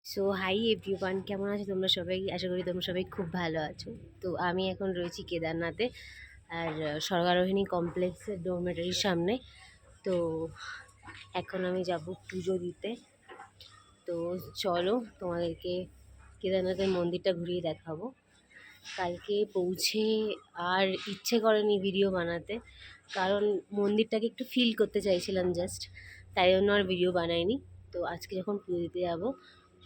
So hi everyone, কেমন আছো তোমরা সবাই? আশা করি তোমরা সবাই খুব ভালো আছো। তো আমি এখন রয়েছি কেদারনাথে আর স্বর্গারোহিণী কমপ্লেক্সের ডরমেটারির সামনে। তো এখন আমি যাব পুজো দিতে। তো চলো তোমাদেরকে কেদারনাথের মন্দিরটা ঘুরিয়ে দেখাবো। কালকে পৌঁছে আর ইচ্ছে করেনি ভিডিও বানাতে, কারণ মন্দিরটাকে একটু ফিল করতে চাইছিলাম জাস্ট, তাই জন্য আর ভিডিও বানাইনি। তো আজকে যখন পুজো দিতে যাবো,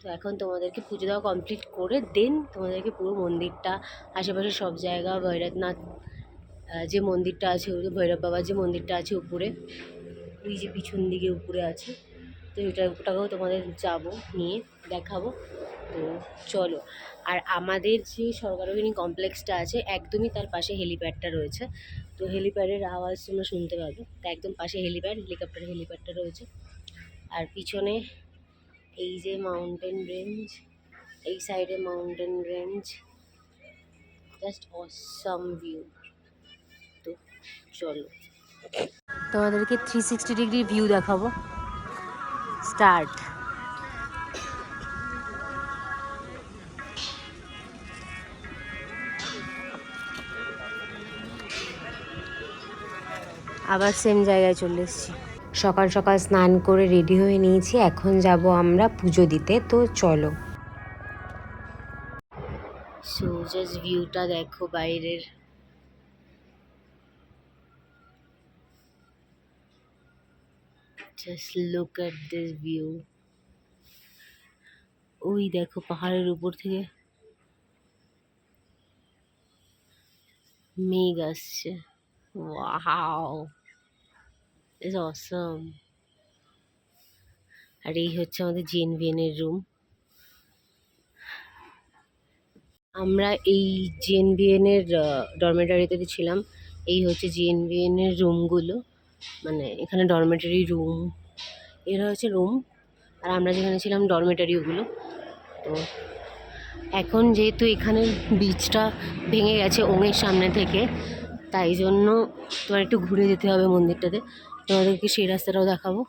তো এখন তোমাদেরকে পুজো দেওয়া কমপ্লিট করে দেন তোমাদেরকে পুরো মন্দিরটা, আশেপাশে সব জায়গা, ভৈরবনাথ যে মন্দিরটা আছে, ভৈরব বাবার যে মন্দিরটা আছে উপরে, ওই যে পিছন দিকে উপরে আছে, তো ওটাকেও তোমাদের যাব নিয়ে দেখাবো। তো চলো। আর আমাদের যে স্বর্গারোহিণী কমপ্লেক্সটা আছে একদমই তার পাশে হেলিপ্যাডটা রয়েছে। তো হেলিপ্যাডের আওয়াজ তোমরা শুনতে পাবে, তা একদম পাশে হেলিকপ্টার হেলিপ্যাডটা রয়েছে। আর পিছনে এই যে মাউন্টেন রেঞ্জ, এই সাইডে mountain range, just awesome view. তো চলো তোমাদেরকে 360 ডিগ্রি ভিউ দেখাবো। স্টার্ট। আবার সেম জায়গায় চলে এসেছি। সকাল সকাল স্নান করে রেডি হয়ে নিয়েছি, এখন যাব আমরা পুজো দিতে। তো চলো। সো জাস্ট ভিউটা দেখো বাইরের। Just look at this view. ওই দেখো পাহাড়ের উপর থেকে মেঘ আসছে। Wow, it's awesome. আর এই হচ্ছে আমাদের জেএনভিএনের রুম। আমরা এই জেএনভিএনের ডরমেটারিতে ছিলাম। এই হচ্ছে জেএনভিএনের রুমগুলো, মানে এখানে ডরমেটারি রুম, এরা হচ্ছে রুম, আর আমরা যেখানে ছিলাম ডরমেটারি ওগুলো। তো এখন যেহেতু এখানে ব্রিজটা ভেঙে গেছে ওঙের সামনে থেকে, তাই জন্য তোমার একটু ঘুরে যেতে হবে মন্দিরটাতে। তোমাদেরকে সেই রাস্তাটাও দেখাবো।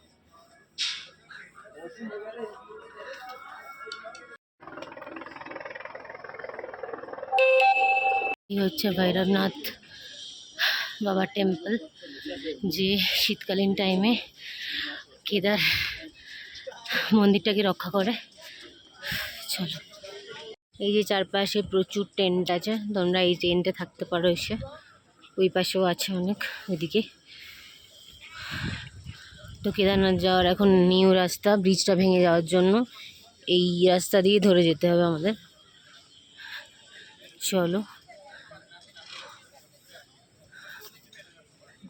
এই হচ্ছে ভৈরবনাথ বাবার টেম্পল, যে শীতকালীন টাইমে কেদার মন্দিরটাকে রক্ষা করে। চলো। এই যে চারপাশে প্রচুর টেন্ট আছে, তোমরা এই টেন্টে থাকতে পারো এসে। ওই পাশেও আছে অনেক, ওইদিকে। তো কেদারনাথ যাওয়ার এখন নিউ রাস্তা, ব্রিজটা ভেঙে যাওয়ার জন্য এই রাস্তা দিয়ে ধরে যেতে হবে আমাদের। চলো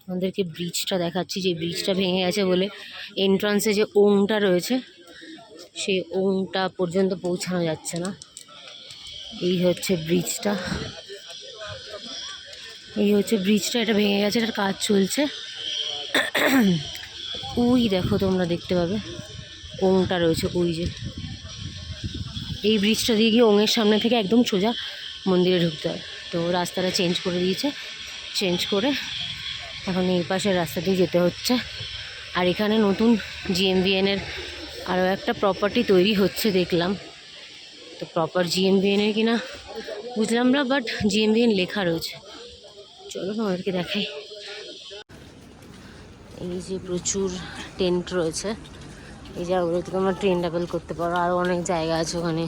আমাদেরকে ব্রিজটা দেখাচ্ছি, যে ব্রিজটা ভেঙে গেছে বলে এন্ট্রান্সে যে ওংটা রয়েছে সেই ওংটা পর্যন্ত পৌঁছানো যাচ্ছে না। এই হচ্ছে ব্রিজটা, এটা ভেঙে গেছে, এটার কাজ চলছে। ওই দেখো, তোমরা দেখতে পাবে ওংটা রয়েছে ওই যে। এই ব্রিজটা দিয়ে গিয়ে ওঙের সামনে থেকে একদম সোজা মন্দিরে ঢুকতে হয়। তো রাস্তাটা চেঞ্জ করে দিয়েছে, চেঞ্জ করে এখন এই পাশের রাস্তা দিয়ে যেতে হচ্ছে। আর এখানে নতুন জিএমভিএনের আরও একটা প্রপার্টি তৈরি হচ্ছে দেখলাম। তো প্রপার জিএমভিএনের কিনা বুঝলাম না, বাট জিএমভিএন লেখা রয়েছে। চলো তোমাদেরকে দেখাই। এই যে প্রচুর টেন্ট রয়েছে, এই জায়গাগুলোতে তোমরা ট্রেন ট্রাভেল করতে পারো। আরও অনেক জায়গা আছে, ওখানে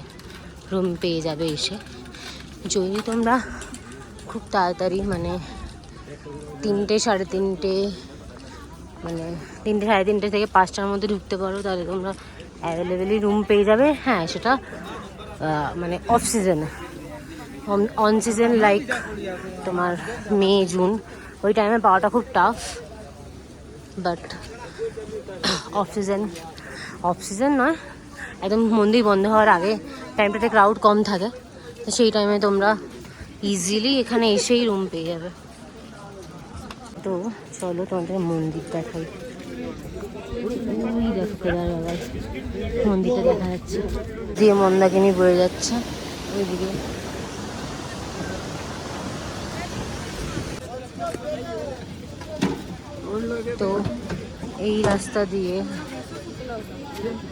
রুম পেয়ে যাবে এসে। যদি তোমরা খুব তাড়াতাড়ি, মানে 3টে সাড়ে 3টে, মানে 3টে সাড়ে 3টে থেকে 5টার মধ্যে ঢুকতে পারো, তাহলে তোমরা অ্যাভেলেবেলই রুম পেয়ে যাবে। হ্যাঁ, সেটা মানে অফ সিজনে। অন সিজন লাইক তোমার মে জুন, ওই টাইমে পাওয়াটা খুব টাফ। বাট অফ সিজন নয়, একদম মন্দির বন্ধ হওয়ার আগে টাইমটাতে ক্রাউড কম থাকে, তো সেই টাইমে তোমরা ইজিলি এখানে এসেই রুম পেয়ে যাবে। তো চলো তোমাদের মন্দির দেখাই। ওই দেখো কেদার বাবার মন্দিরটা দেখা যাচ্ছে, দিয়ে মন্দাকিনী বয়ে যাচ্ছে ওইদিকে। তো এই রাস্তা দিয়ে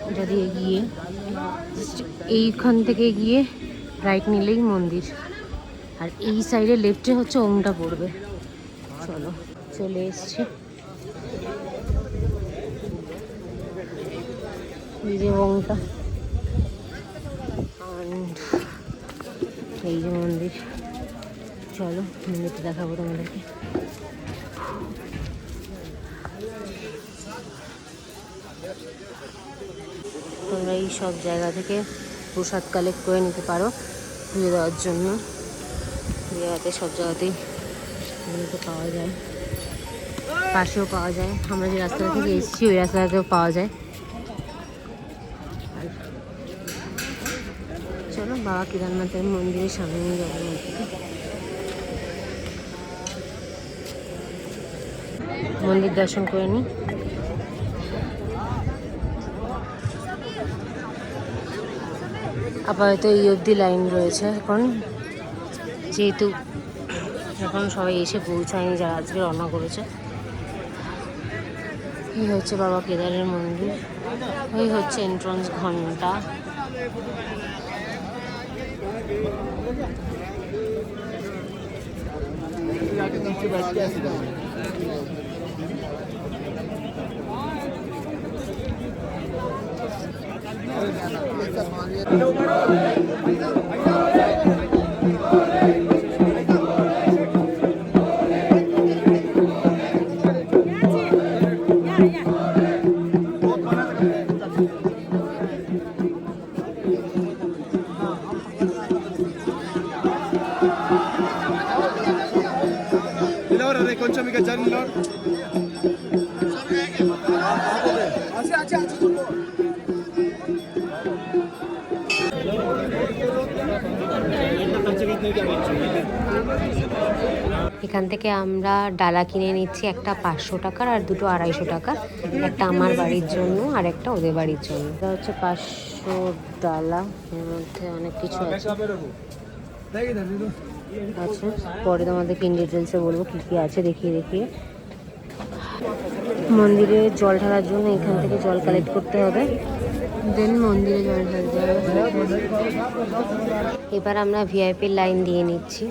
এটা দিয়ে গিয়ে এইখান থেকে গিয়ে রাইট নিলেই মন্দির, আর এই সাইডে লেফটে হচ্ছে ওমটা পড়বে। চলো, চলে এসছি। এই যে ওমটা, এই যে মন্দির। চলো মন্দিরটা দেখাবো তোমাদেরকে। তোমরা এই সব জায়গা থেকে প্রসাদ কালেক্ট করে নিতে পারো পুজো দেওয়ার জন্য। জায়গাতে সব জায়গাতেই এগুলোতে পাওয়া যায়, পাশেও পাওয়া যায়। আমরা যে রাস্তাটা থেকে এসেছি ওই রাস্তাতেও পাওয়া যায়। আর চলো বাবা কেদারনাথের মন্দিরের সামনে নিয়ে যাবো মন্দিরকে। মন্দির দর্শন করে নিই। আপাতত এই অবধি লাইন রয়েছে এখন, যেহেতু এখন সবাই এসে পৌঁছায়নি যারা আজকে রওনা করেছে। এই হচ্ছে বাবা কেদারের মন্দির, ওই হচ্ছে এন্ট্রান্স ঘন্টা। కొంచెం ఇక జర్నీలో এখান থেকে আমরা ডালা কিনে নিচ্ছি, একটা 500 টাকার আর দুটো 250 টাকার। একটা আমার বাড়ির জন্য আর একটা ওদের বাড়ির জন্য। এটা হচ্ছে 500 ডালা, এর মধ্যে অনেক কিছু আছে। আচ্ছা, পরে তোমাদেরকে ইন ডিটেলসে বলবো কী কী আছে, দেখিয়ে দেখিয়ে। মন্দিরে জল ঢালার জন্য এখান থেকে জল কালেক্ট করতে হবে, দেন মন্দিরে জল ঢালতে হবে। এবার আমরা ভিআইপির লাইন দিয়ে নিচ্ছি।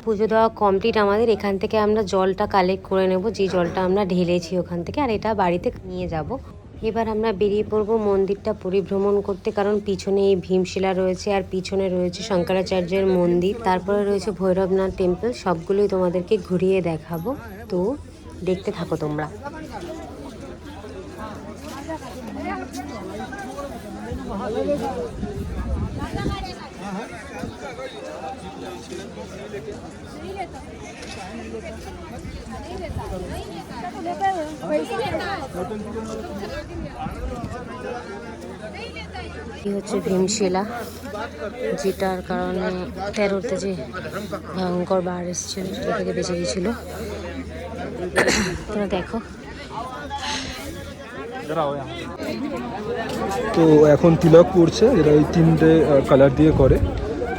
পুজো দেওয়া কমপ্লিট আমাদের। এখান থেকে আমরা জলটা কালেক্ট করে নেব, যে জলটা আমরা ঢেলেছি ওখান থেকে, আর এটা বাড়িতে নিয়ে যাব। এবার আমরা বেরিয়ে পড়বো মন্দিরটা পরিভ্রমণ করতে, কারণ পিছনে এই ভীমশিলা রয়েছে আর পিছনে রয়েছে শঙ্করাচার্যের মন্দির, তারপরে রয়েছে ভৈরবনাথ টেম্পল। সবগুলোই তোমাদেরকে ঘুরিয়ে দেখাবো, তো দেখতে থাকো তোমরা। এই হচ্ছে ভীমশিলা, যেটার কারণে 13তে যে ভয়ঙ্কর বার এসেছিল সেটা থেকে বেঁচে গেছিল। তোমরা দেখো। তো এখন তিলক পড়ছে, যেটা ওই 3টে কালার দিয়ে করে,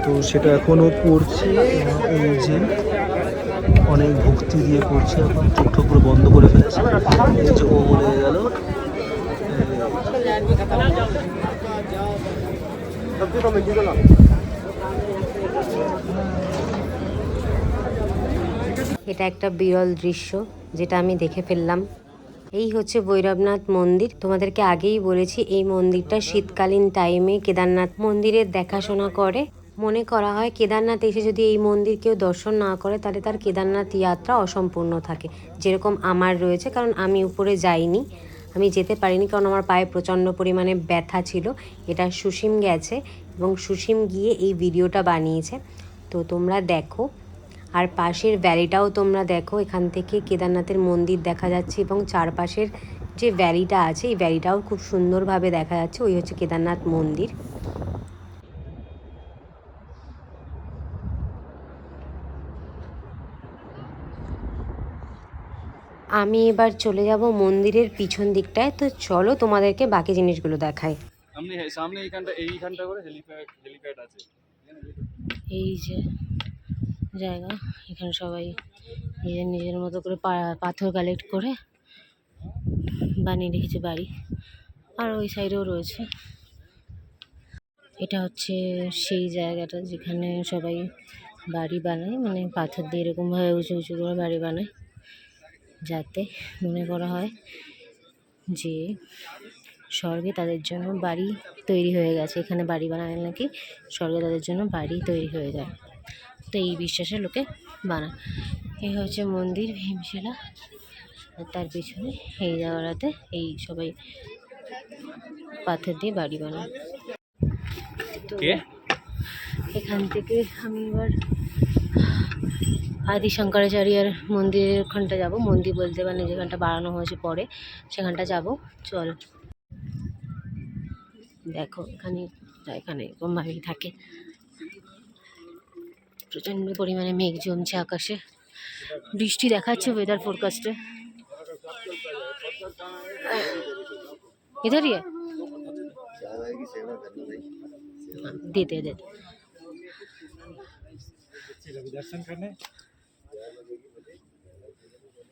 তো সেটা এখনও পড়ছে। এই যে অনেক ভক্তি দিয়ে পড়ছে, এখন চোখ পুরো বন্ধ করে ফেলেছে। এই যে ও বলে গেল। এটা একটা বিরল দৃশ্য যেটা আমি দেখে ফেললাম। এই হচ্ছে ভৈরবনাথ মন্দির। তোমাদেরকে আগেই বলেছি এই মন্দিরটা শীতকালীন টাইমে কেদারনাথ মন্দিরের দেখাশোনা করে। মনে করা হয় কেদারনাথ এসে যদি এই মন্দির কেউ দর্শন না করে তাহলে তার কেদারনাথ যাত্রা অসম্পূর্ণ থাকে, যেরকম আমার রয়েছে। কারণ আমি উপরে যাইনি, আমি যেতে পারিনি, কারণ আমার পায়ে প্রচণ্ড পরিমাণে ব্যথা ছিল। এটা সুসীম গেছে এবং সুসীম গিয়ে এই ভিডিওটা বানিয়েছে, তো তোমরা দেখো। আর পাশের ভ্যালিটাও তোমরা দেখো, এখান থেকে কেদারনাথের মন্দির দেখা যাচ্ছে এবং চারপাশের যে ভ্যালিটা আছে এই ভ্যালিটাও খুব সুন্দরভাবে দেখা যাচ্ছে। ওই হচ্ছে কেদারনাথ মন্দির। আমি এবার চলে যাব মন্দিরের পিছন দিকটায়, তো চলো তোমাদেরকে বাকি জিনিসগুলো দেখাই। সামনে এইখানটা করে হেলিপ্যাড আছে। এই যে জায়গা, এখানে সবাই নিজের নিজের মতো করে পাথর কালেক্ট করে বানিয়ে রেখেছে বাড়ি। আর ওই সাইডেও রয়েছে। এটা হচ্ছে সেই জায়গাটা যেখানে সবাই বাড়ি বানায়, মানে পাথর দিয়ে এরকমভাবে উঁচু উঁচু করে বাড়ি বানায়, যাতে মনে করা হয় যে স্বর্গে তাদের জন্য বাড়ি তৈরি হয়ে গেছে। এখানে বাড়ি বানালে নাকি স্বর্গে তাদের জন্য বাড়ি তৈরি হয়ে যায়। তো এই বিশ্বাসে লোকে বানায়। এই হচ্ছে মন্দির ভীমশিলা, আর তার পিছনে এই জায়গাটাতে এই সবাই পাথর দিয়ে বাড়ি বানায়। তো এখান থেকে আমি এবার আদি শঙ্করাচার্যের মন্দিরের ওখানটা যাবো। মন্দির বলতে মানে যেখানটা বাড়ানো হয়েছে পরে, সেখানটা যাব। চল, দেখো এখানে এখানে এরকমভাবেই থাকে। প্রচণ্ড পরিমাণে মেঘ জমছে আকাশে, বৃষ্টি দেখাচ্ছে ওয়েদার ফোরকাস্টে। इधर ही है, देते देते।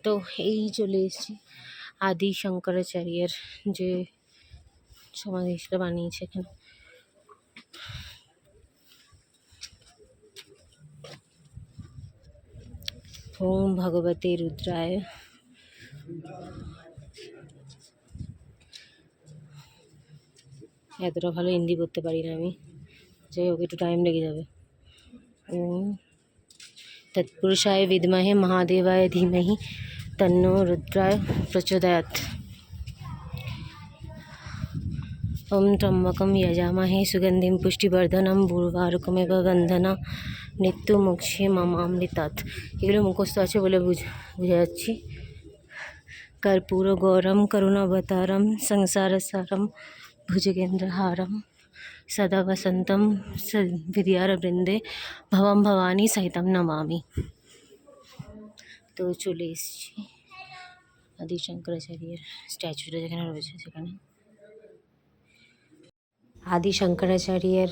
তো এই চলে এসেছি আদি শঙ্করাচার্যের যে সমাধি সেটা বানিয়েছে এখানে। ওম ভগবতে রুদ্রায়। এতটা ভালো হিন্দি পড়তে পারি না আমি, যাই হোক একটু টাইম লেগে যাবে। ওম তৎপুরুষায় বিদ্মহে মহাদেবায় ধীমহি তন্নো রুদ্রায় প্রচোদয়াৎ। ওম ত্র্যম্বকম যজামহে সুগন্ধিম পুষ্টিবর্ধনম উর্বারুকমেব বন্ধনা মৃত্যুমুক্ষে মামামৃতাৎ। এগুলো মুখস্থ আছে বলে বোঝা যাচ্ছি। কর্পূর গৌরম করুণাবতারম সংসারসারম ভুজগেন্দ্রহারম সদা বসন্তম বিদ্যার বৃন্দে ভবম ভবানী সহিতম নমামি। তো চলে এসেছি আদি শঙ্করাচার্যের স্ট্যাচুটা যেখানে রয়েছে সেখানে। আদি শঙ্করাচার্যের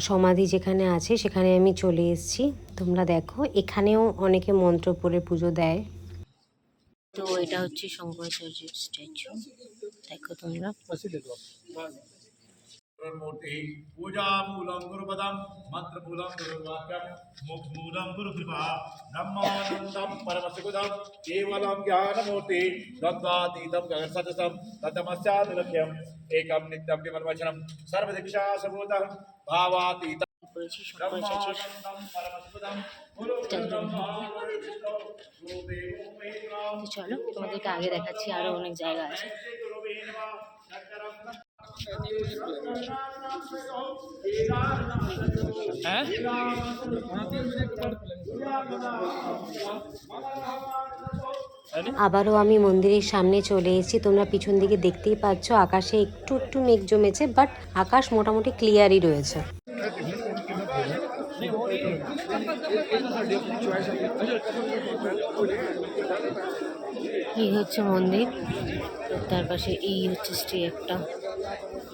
সমাধি যেখানে আছে সেখানে আমি চলে এসেছি। তোমরা দেখো এখানেও অনেকে মন্ত্র পড়ে পুজো দেয়। তো এটা হচ্ছে শঙ্করাচার্যের স্ট্যাচু, দেখো তোমরা। मूर्ति पूजा मूलम गुरुपदम मंत्र मूलम गुरुवाक्यम मोक्ष मूलम गुरु कृपा ब्रह्मानंदम परमसुखदम केवलम ज्ञान मूर्ति तत्वातीतम गगनसदृशम ततमस्यादिलक्ष्यम एकम नित्यम विमलवचनम सर्वदीक्षा सबूतम भावातीतम করেছি শঙ্করাচার্যের परमसुखदम गुरु তো চলো তোমাদেরকে আগে দেখাচ্ছি, আরো অনেক জায়গা আছে। আবারও আমি মন্দিরের সামনে চলে এসেছি। তোমরা পিছন দিকে দেখতেই পাচ্ছ আকাশে একটু একটু মেঘ জমেছে, বাট আকাশ মোটামুটি ক্লিয়ারই রয়েছে। এই হচ্ছে মন্দির, তার পাশে এই হচ্ছে স্টে একটা।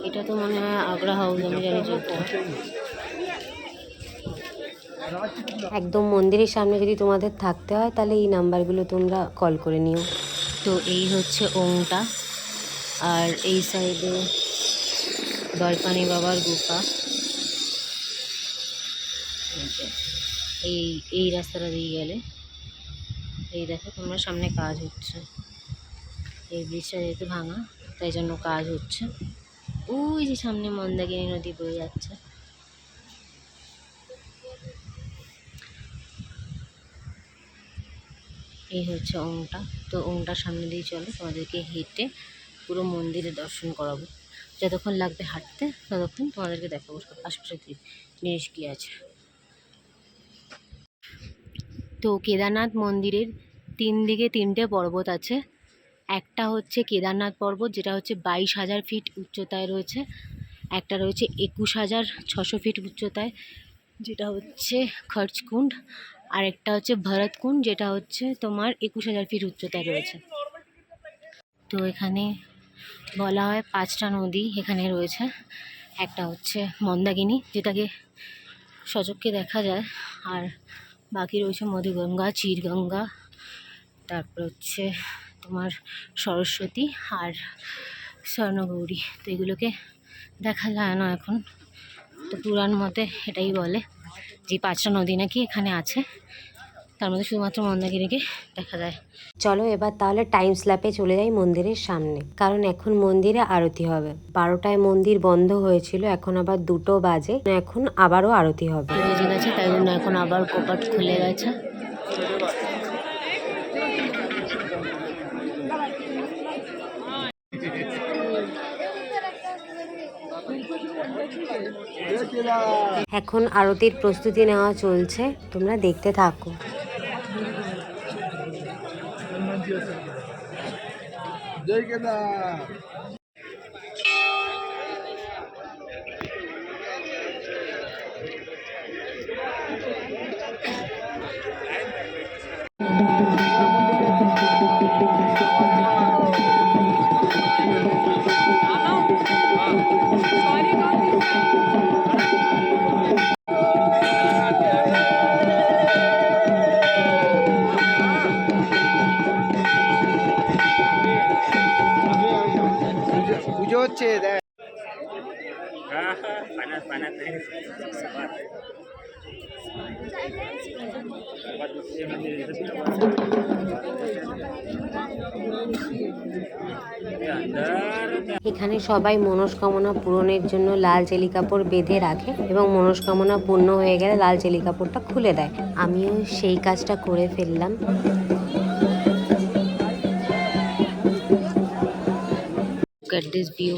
এটা তো মনে হয় আগ্রা হাউস, আমি জানি যে একদম মন্দিরের সামনে যদি তোমাদের থাকতে হয় তাহলে এই নাম্বারগুলো তোমরা কল করে নিও। তো এই হচ্ছে ওমটা, আর এই সাইডে দলপানি বাবার গুফা। এই এই রাস্তাটা দিয়ে গেলে এই দেখো তোমরা সামনে কাজ হচ্ছে। এই ব্রিজটা যেহেতু ভাঙা তাই জন্য কাজ হচ্ছে। ওই যে সামনে মন্দাকিনী নদী বয়ে যাচ্ছে। এই হচ্ছে ওমটা। তো ওমটার সামনে দিয়ে চলো, তোমাদেরকে হেঁটে পুরো মন্দিরে দর্শন করাবো। যতক্ষণ লাগবে হাঁটতে ততক্ষণ তোমাদেরকে দেখাবো আশপাশে জিনিস কী আছে। তো কেদারনাথ মন্দিরের তিন দিকে তিনটে পর্বত আছে। একটা হচ্ছে কেদারনাথ পর্বত, যেটা হচ্ছে 22,000 ফিট উচ্চতায় রয়েছে। একটা রয়েছে 21,600 ফিট উচ্চতায়, যেটা হচ্ছে খরচকুণ্ড। আর একটা হচ্ছে ভরতকুণ্ড, যেটা হচ্ছে তোমার 21,000 ফিট উচ্চতায় রয়েছে। তো এখানে বলা হয় 5টা নদী এখানে রয়েছে। একটা হচ্ছে মন্দাকিনী, যেটাকে সচক্ষে দেখা যায়, আর বাকি রয়েছে মধুগঙ্গা, চিরগঙ্গা, তারপর হচ্ছে তোমার সরস্বতী, আর স্বর্ণগৌরী। তো এগুলোকে দেখা যায় না এখন, তো পুরাণ মতে এটাই বলে যে 5টা নদী নাকি এখানে আছে, তার মধ্যে শুধুমাত্র মন্দাকিনীকে দেখা যায়। চলো এবার তাহলে টাইম স্ল্যাপে চলে যাই মন্দিরের সামনে, কারণ এখন মন্দিরে আরতি হবে। 12টায় মন্দির বন্ধ হয়েছিল, এখন আবার 2টো বাজে, এখন আবারও আরতি হবে। বেজে গেছে, তাই জন্য এখন আবার কপাট খুলে গেছে। এখন আরতির প্রস্তুতি নেওয়া চলছে, তোমরা দেখতে থাকো। পুজো হচ্ছে দেখ। এখানে সবাই মনস্কামনা পূরণের জন্য লাল চেলি কাপড় বেঁধে রাখে এবং মনস্কামনা পূর্ণ হয়ে গেলে লাল চেলি কাপড়টা খুলে দেয়। আমিও সেই কাজটা করে ফেললাম। Look at this view.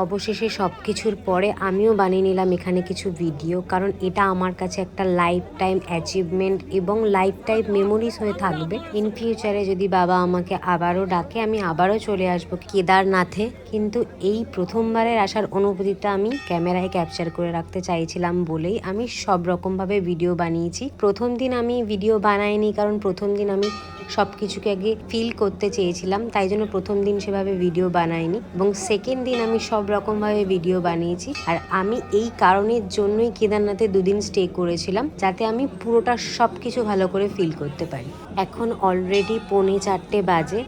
অবশেষে সব কিছুর পরে আমিও বানিয়ে নিলাম এখানে কিছু ভিডিও, কারণ এটা আমার কাছে একটা লাইফ টাইম অ্যাচিভমেন্ট এবং লাইফ টাইম মেমোরিজ হয়ে থাকবে। ইন ফিউচারে যদি বাবা আমাকে আবারও ডাকে, আমি আবারও চলে আসবো কেদারনাথে, কিন্তু এই প্রথমবারের আসার অনুভূতিটা আমি ক্যামেরায় ক্যাপচার করে রাখতে চাইছিলাম বলেই আমি সব রকমভাবে ভিডিও বানিয়েছি। প্রথম দিন আমি ভিডিও বানাইনি, কারণ প্রথম দিন আমি সব কিছুকে আগে ফিল করতে চেয়েছিলাম, তাই জন্য প্রথম দিন সেভাবে ভিডিও বানাইনি, এবং সেকেন্ড দিন আমি সব রকমভাবে ভিডিও বানিয়েছি। আর আমি এই কারণের জন্যই কেদারনাথে 2 দিন স্টে করেছিলাম, যাতে আমি পুরোটা সব কিছু ভালো করে ফিল করতে পারি। এখন অলরেডি 3:45 বাজে।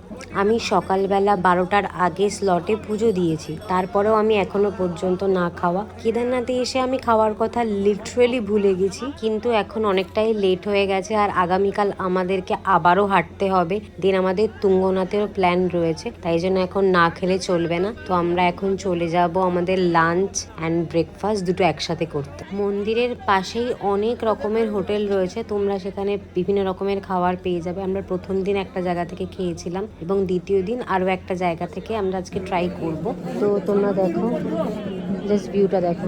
আমি সকালবেলা 12টার আগে স্লটে পুজো দিয়েছি, তারপরেও আমি এখনো পর্যন্ত না খাওয়া। কেদারনাথে এসে আমি খাওয়ার কথা লিটারেলি ভুলে গেছি, কিন্তু এখন অনেকটাই লেট হয়ে গেছে আর আগামীকাল আমাদেরকে আবারও হাঁটতে হবে। দিন আমাদের তুঙ্গনাথেরও প্ল্যান রয়েছে, তাই জন্য এখন না খেলে চলবে না। তো আমরা এখন চলে যাব আমাদের লাঞ্চ অ্যান্ড ব্রেকফাস্ট দুটো একসাথে করতে। মন্দিরের পাশেই অনেক রকমের হোটেল রয়েছে, তোমরা সেখানে বিভিন্ন রকমের খাবার পেয়ে যাবে। আমরা প্রথম দিন একটা জায়গা থেকে খেয়েছিলাম এবং দ্বিতীয় দিন আরও একটা জায়গা থেকে আমরা আজকে ট্রাই করব। তো তোমরা দেখো, জাস্ট ভিউটা দেখো।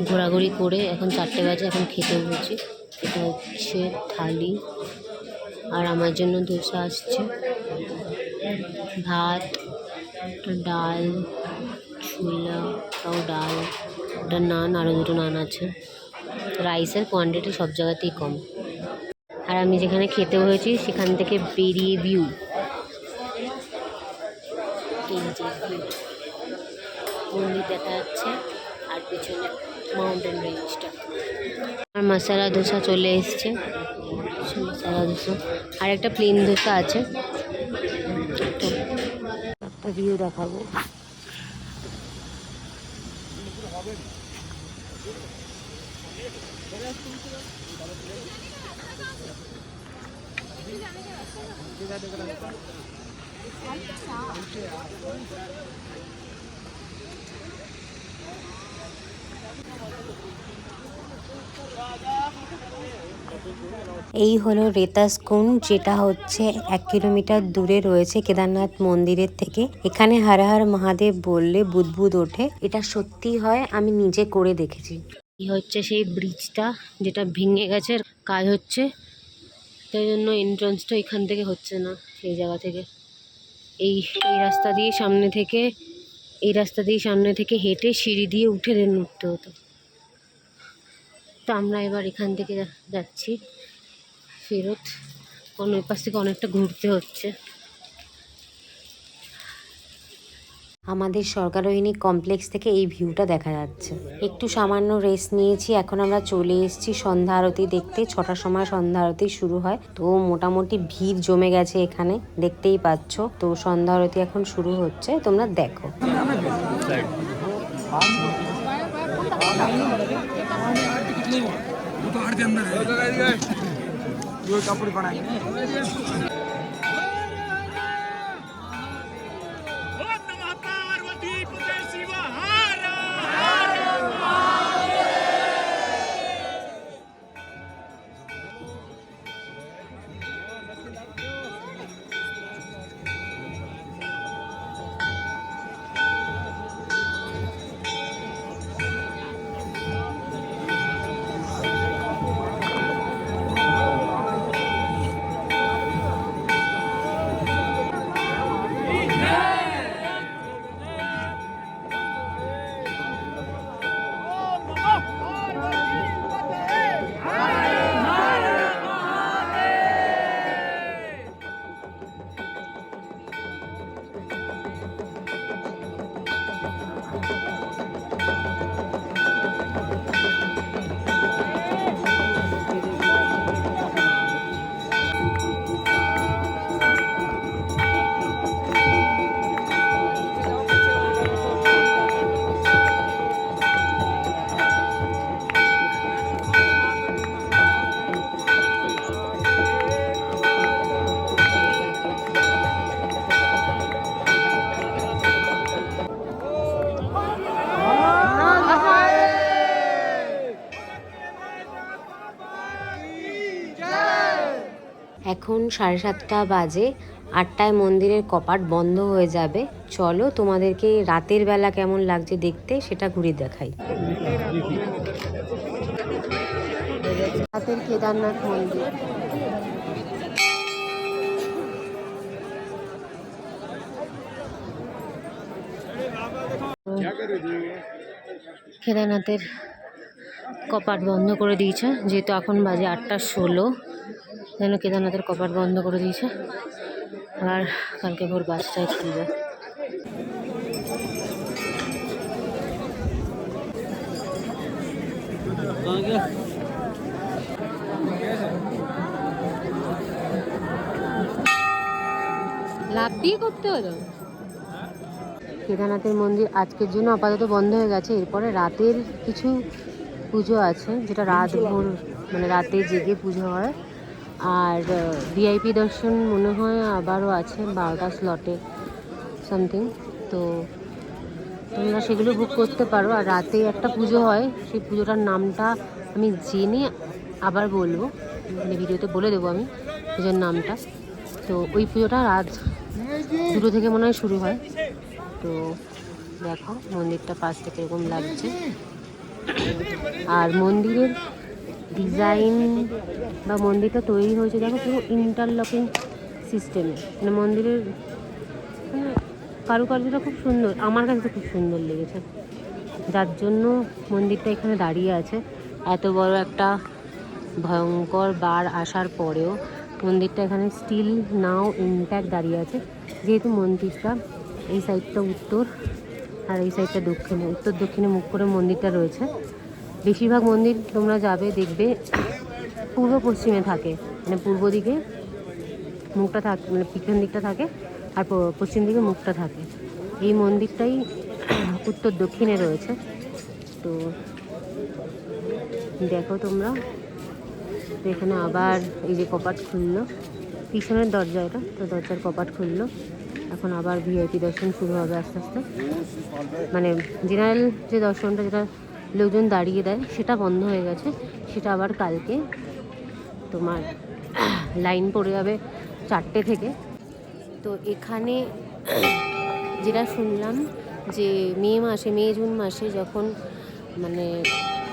ঘোরাঘুরি করে এখন 4টে বাজে, এখন খেতে বসেছি। এটা হচ্ছে থালি, আর আমার জন্য ধোসা আসছে, ভাত, ডাল, ছোলা, তাও ডাল, একটা নান, আরও 2টো নান আছে। রাইসের কোয়ান্টিটি সব জায়গাতেই কম। আর আমি যেখানে খেতে হয়েছি সেখান থেকে বেরিয়ে ভিউ, এই যে ভিউ, মন্দির দেখা যাচ্ছে আর পিছনে মাউন্টেন রেঞ্জটা। আর মশলা ধোসা চলে এসছে, মশলা ধোসা, আর একটা প্লেন ধোসা আছে। তো একটা ভিউ দেখাবো। এই হলো রেতাসকুন্ড, যেটা হচ্ছে 1 কিলোমিটার দূরে রয়েছে কেদারনাথ মন্দিরের থেকে। এখানে হর হর মহাদেব বললে বুদবুদ ওঠে, এটা সত্যি হয়, আমি নিজে করে দেখেছি। এই হচ্ছে সেই ব্রিজটা যেটা ভেঙে গেছে, কাজ হচ্ছে, তাই জন্য এন্ট্রান্সটা এখান থেকে হচ্ছে না, সেই জায়গা থেকে এই রাস্তা দিয়ে সামনে থেকে হেঁটে সিঁড়ি দিয়ে উঠে দেন উঠতে হতো। তো আমরা এবার এখান থেকে যাচ্ছি ফেরত, কারণ ওই পাশ থেকে অনেকটা ঘুরতে হচ্ছে। আমাদের সরকারোহিনী কমপ্লেক্স থেকে এই ভিউটা দেখা যাচ্ছে। একটু সামান্য রেস্ট নিয়েছি, এখন আমরা চলে এসেছি সন্ধ্যা আরতি দেখতে। 6টার সময় সন্ধ্যা আরতি শুরু হয়, তো মোটামুটি ভিড় জমে গেছে এখানে, দেখতেই পাচ্ছ। তো সন্ধ্যা আরতি এখন শুরু হচ্ছে, তোমরা দেখো। এখন 7:30 বাজে, 8টায় মন্দিরের কপাট বন্ধ হয়ে যাবে। চলো তোমাদেরকে রাতের বেলা কেমন লাগছে দেখতে সেটা ঘুরে দেখাই। রাতের কেদারনাথ মন্দির। কেদারনাথের কপাট বন্ধ করে দিয়েছে, যেহেতু এখন বাজে 8:16, যেন কেদারনাথের কপাট বন্ধ করে দিয়েছে। আর কালকে ভোর 5টায় খুলবে। লাভ দিয়ে করতে হলো। কেদারনাথের মন্দির আজকের জন্য আপাতত বন্ধ হয়ে গেছে। এরপরে রাতের কিছু পুজো আছে, যেটা রাত ভোর মানে রাতে জেগে পুজো হয়। আর ভিআইপি দর্শন মনে হয় আবারও আছে 12টা স্লটে সামথিং। তো তোমরা সেগুলো বুক করতে পারো। আর রাতে একটা পুজো হয়, সেই পুজোটার নামটা আমি জেনে আবার বলবো, মানে ভিডিওতে বলে দেবো আমি পুজোর নামটা। তো ওই পুজোটা রাত 2টো থেকে মনে হয় শুরু হয়। তো দেখো মন্দিরটা পাশ থেকে এরকম লাগছে। আর মন্দিরের ডিজাইন বা মন্দিরটা তৈরি হয়েছে দেখো পুরো ইন্টারলকিং সিস্টেমে। মানে মন্দিরের মানে কারুকার্যটা খুব সুন্দর, আমার কাছে তো খুব সুন্দর লেগেছে, যার জন্য মন্দিরটা এখানে দাঁড়িয়ে আছে। এত বড় একটা ভয়ঙ্কর বার আসার পরেও মন্দিরটা এখানে স্টিল নাও ইনট্যাক্ট দাঁড়িয়ে আছে। যেহেতু মন্দিরটা এই সাইডটা উত্তর আর এই সাইডটা দক্ষিণে, উত্তর দক্ষিণে মুখ করে মন্দিরটা রয়েছে। বেশিরভাগ মন্দির তোমরা যাবে দেখবে পূর্ব পশ্চিমে থাকে, মানে পূর্ব দিকে মুখটা থাকে, মানে পিছন দিকটা থাকে, আর পশ্চিম দিকে মুখটা থাকে। এই মন্দিরটাই উত্তর দক্ষিণে রয়েছে। তো দেখো তোমরা, এখানে আবার এই যে কপাট খুললো, পিছনের দরজা এটা, তো দরজার কপাট খুললো। এখন আবার ভিআইপি দর্শন শুরু হবে আস্তে আস্তে। মানে জেনারেল যে দর্শনটা, যেটা লোকজন দাঁড়িয়ে দেয়, সেটা বন্ধ হয়ে গেছে। সেটা আবার কালকে তোমার লাইন পড়ে যাবে 4টে থেকে। তো এখানে যেটা শুনলাম যে মে জুন মাসে যখন মানে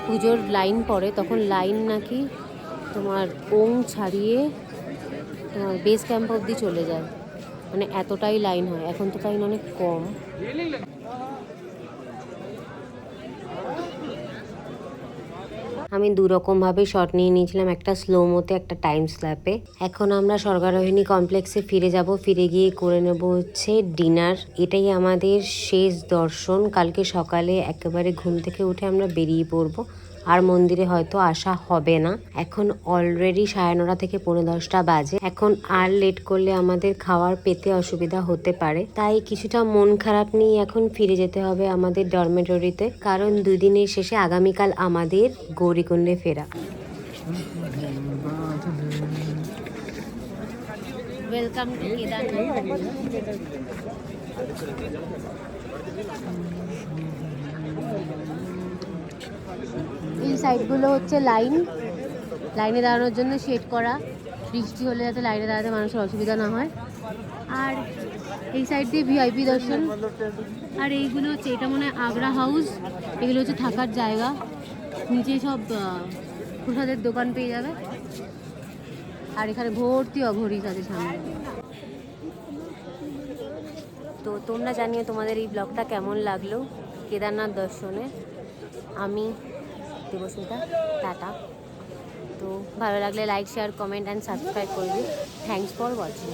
পুজোর লাইন পড়ে, তখন লাইন নাকি তোমার ওং ছাড়িয়ে তোমার বেস ক্যাম্প অবধি চলে যায়। মানে এতটাই লাইন হয়। এখন তো লাইন অনেক কম। আমি দুরকমভাবে শট নিয়ে নিয়েছিলাম, একটা স্লো মোতে, একটা টাইম স্ল্যাপে। এখন আমরা স্বর্গারোহিণী কমপ্লেক্সে ফিরে যাব, ফিরে গিয়ে করে নেব হচ্ছে ডিনার। এটাই আমাদের শেষ দর্শন। কালকে সকালে একেবারে ঘুম থেকে উঠে আমরা বেরিয়ে পড়বো, আর মন্দিরে হয়তো আসা হবে না। এখন অলরেডি 9:30 থেকে 10:45 বাজে। এখন আর লেট করলে আমাদের খাওয়ার পেতে অসুবিধা হতে পারে, তাই কিছুটা মন খারাপ নিয়ে এখন ফিরে যেতে হবে আমাদের ডরমেটরিতে, কারণ 2 দিনের শেষে আগামীকাল আমাদের গৌরীকুণ্ডে ফেরা। Welcome to Kedarnath. এই সাইডগুলো হচ্ছে লাইনে দাঁড়ানোর জন্য সেট করা, বৃষ্টি হলে যাতে লাইনে দাঁড়াতে মানুষের অসুবিধা না হয়। আর এই সাইড দিয়ে ভিআইপি দর্শন। আর এইগুলো হচ্ছে, এটা মনে হয় আগ্রা হাউস, এগুলো হচ্ছে থাকার জায়গা। নিচে সব প্রসাদের দোকান পেয়ে যাবে। আর এখানে ভর্তি অঘরিস আছে সামনে। তো তোমরা জানিও তোমাদের এই ব্লগটা কেমন লাগলো কেদারনাথ দর্শনে। আমি দেবস্মিতা, টাটা। তো ভালো লাগলে like, share, comment and subscribe করবি। Thanks for watching.